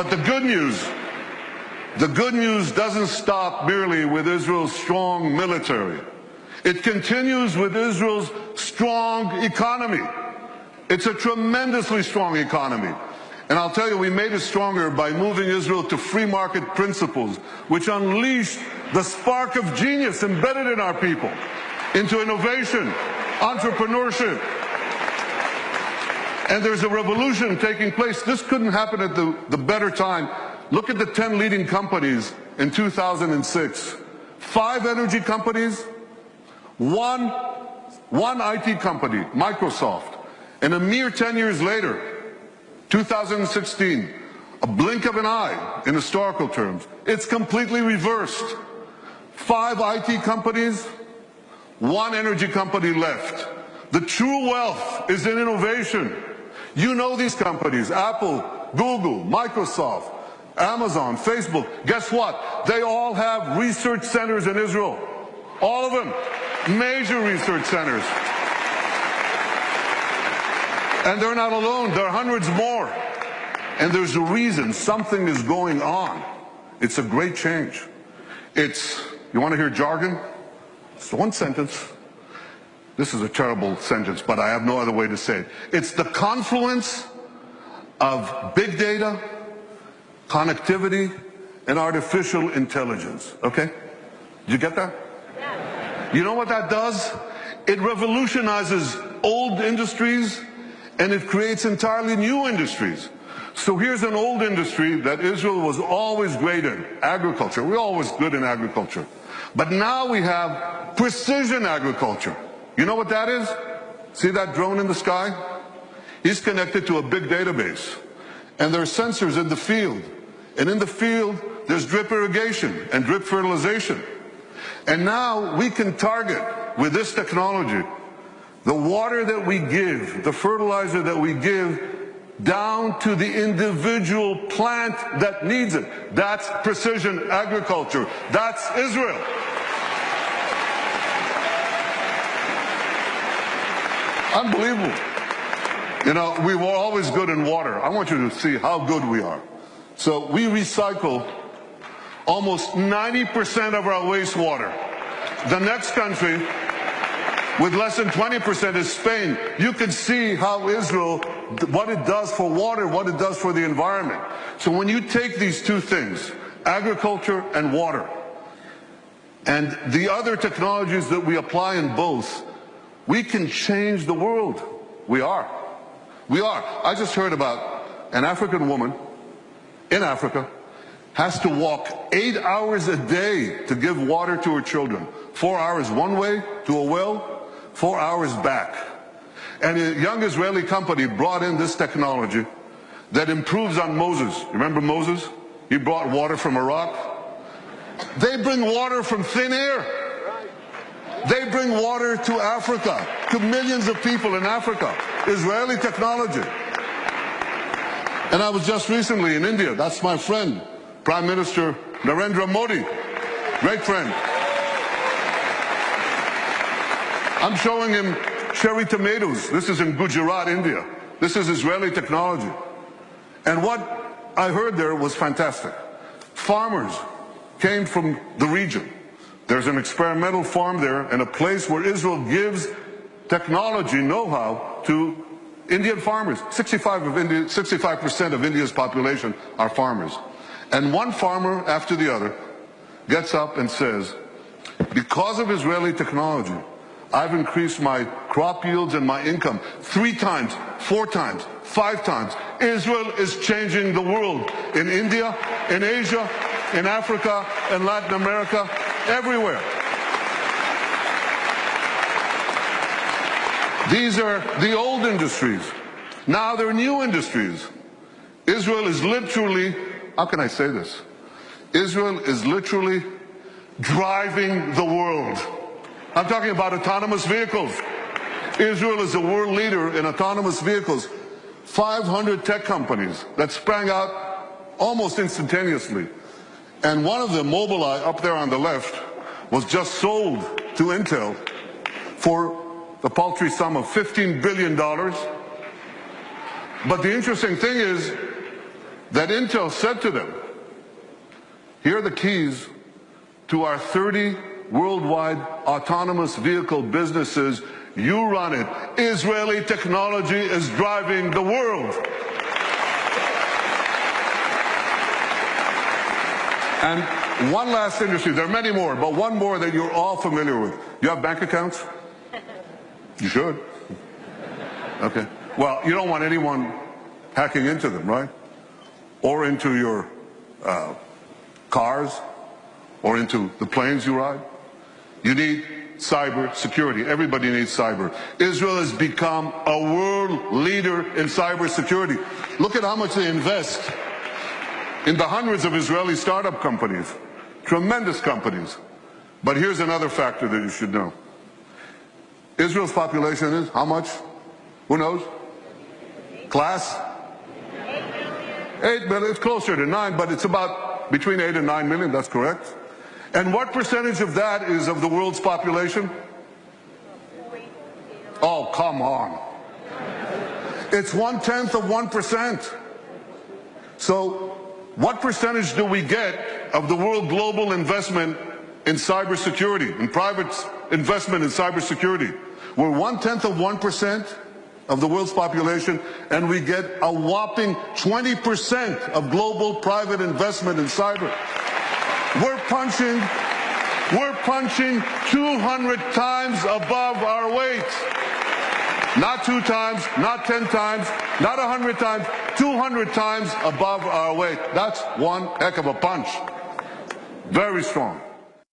But the good news doesn't stop merely with Israel's strong military. It continues with Israel's strong economy. It's a tremendously strong economy. And I'll tell you, we made it stronger by moving Israel to free market principles, which unleashed the spark of genius embedded in our people into innovation, entrepreneurship. And there's a revolution taking place. This couldn't happen at the better time. Look at the 10 leading companies in 2006. 5 energy companies, one IT company, Microsoft. And a mere 10 years later, 2016, a blink of an eye in historical terms, it's completely reversed. 5 IT companies, 1 energy company left. The true wealth is in innovation. You know these companies, Apple, Google, Microsoft, Amazon, Facebook. Guess what? They all have research centers in Israel. All of them. Major research centers. And they're not alone. There are hundreds more. And there's a reason. Something is going on. It's a great change. You want to hear jargon? It's one sentence. This is a terrible sentence, but I have no other way to say it. It's the confluence of big data, connectivity, and artificial intelligence. Okay? Did you get that? Yeah. You know what that does? It revolutionizes old industries, and it creates entirely new industries. So here's an old industry that Israel was always great in, agriculture. We're always good in agriculture. But now we have precision agriculture. You know what that is? See that drone in the sky? He's connected to a big database. And there are sensors in the field. And in the field, there's drip irrigation and drip fertilization. And now we can target, with this technology, the water that we give, the fertilizer that we give, down to the individual plant that needs it. That's precision agriculture. That's Israel. Unbelievable. You know, we were always good in water. I want you to see how good we are. So we recycle almost 90% of our wastewater. The next country with less than 20% is Spain. You can see how Israel, what it does for water, what it does for the environment. So when you take these two things, agriculture and water, and the other technologies that we apply in both, we can change the world. We are. I just heard about an African woman in Africa has to walk 8 hours a day to give water to her children. 4 hours one way to a well, 4 hours back. And a young Israeli company brought in this technology that improves on Moses. Remember Moses? He brought water from a rock. They bring water from thin air. They bring water to Africa, to millions of people in Africa. Israeli technology. And I was just recently in India. That's my friend, Prime Minister Narendra Modi. Great friend. I'm showing him cherry tomatoes. This is in Gujarat, India. This is Israeli technology. And what I heard there was fantastic. Farmers came from the region. There's an experimental farm there and a place where Israel gives technology know-how to Indian farmers. 65% of India's population are farmers. And one farmer after the other gets up and says, because of Israeli technology, I've increased my crop yields and my income 3 times, 4 times, 5 times. Israel is changing the world in India, in Asia, in Africa, in Latin America, everywhere. These are the old industries. Now there are new industries. Israel is literally, how can I say this? Israel is literally driving the world. I'm talking about autonomous vehicles. Israel is a world leader in autonomous vehicles. 500 tech companies that sprang out almost instantaneously. And one of them, Mobileye, up there on the left, was just sold to Intel for the paltry sum of $15 billion. But the interesting thing is, that Intel said to them, here are the keys to our 30 worldwide autonomous vehicle businesses. You run it. Israeli technology is driving the world. And one last industry, there are many more, but one more that you're all familiar with. You have bank accounts? You should. Okay. Well, you don't want anyone hacking into them, right? Or into your cars, or into the planes you ride. You need cyber security. Everybody needs cyber. Israel has become a world leader in cyber security. Look at how much they invest in the hundreds of Israeli startup companies, tremendous companies. But here's another factor that you should know. Israel's population is how much? Who knows? Class? 8 million. It's closer to 9, but it's about between 8 and 9 million. That's correct. And what percentage of that is of the world's population? Oh, come on. It's 1/10 of 1%. So what percentage do we get of the world global investment in cybersecurity, in private investment in cybersecurity? We're 1/10 of 1% of the world's population, and we get a whopping 20% of global private investment in cyber. We're punching 200 times above our weight. Not 2 times, not 10 times, not 100 times, 200 times above our weight. That's one heck of a punch. Very strong.